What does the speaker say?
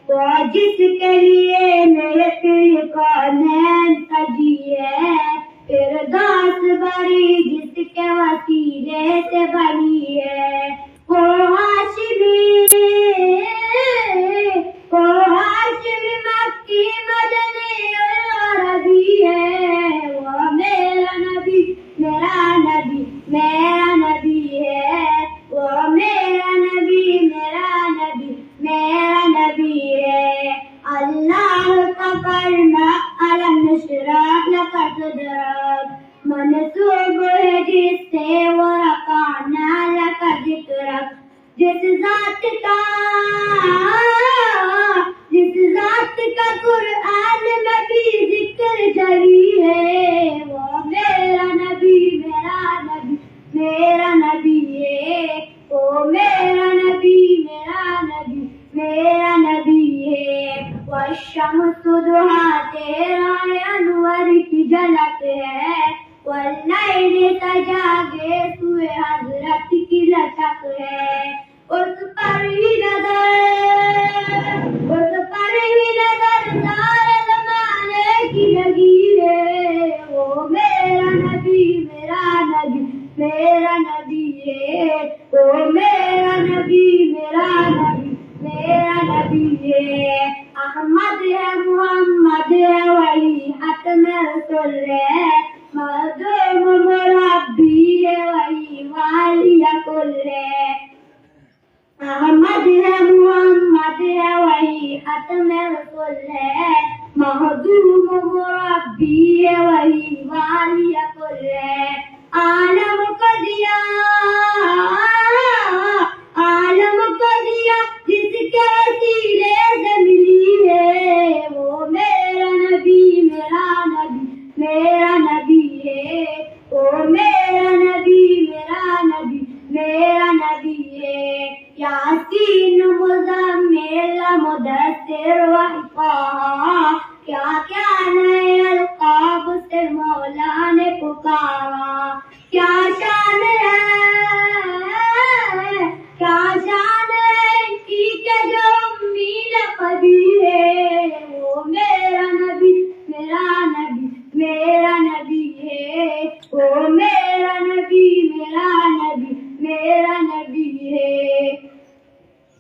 وہ جس کے لیے میرے پیر کونین سجی ہے، فردوس بری جس کے وسیلے سے بنی ہے، وہ ہاشمی مکی مدنی عربی ہے، وہ میرا نبی میرا نبی میرا نبی ہے، وہ میرا نبی میرا نبی میرا نبی ہے۔ اللہ کا کرنا علم نشرح لک صدرک، منسوب ہے جس سے وہ رفعنا لک ذکرک، جس ذات کا قرآن میں بھی ذکر جری ہے، وہ میرا نبی میرا نبی میرا نبی ہے، وہ میرا نبی میرا نبی میرا نبی ہے۔ والشمس ضحیٰ تیرا انور کی جھلک ہے، واللیل سجاگے سوئے حضرت کی لچک ہے، اس پر ہی نظر سارے زمانے کی لگی ہے، وہ میرا نبی میرا نبی میرا نبی ہے، وہ میرا نبی میرا نبی میرا نبی ہے۔ احمد ہے محمد ہے وہی ختم رسول ہے، مخدوم مربی ہے وہی والی کل ہے، احمد ہے محمد ہے وہی ختم رسول ہے، مخدوم مربی ہے وہی والی کل ہے۔ عالم کو دیا جس کے وسیلے سے ملی ہے، وہ میرا نبی میرا نبی میرا نبی ہے، وہ میرا نبی میرا نبی میرا نبی ہے۔ یاسین مزمل مدثر وحفاظ، کیا کیا نئے القاب سے مولا نے پکارا، کیا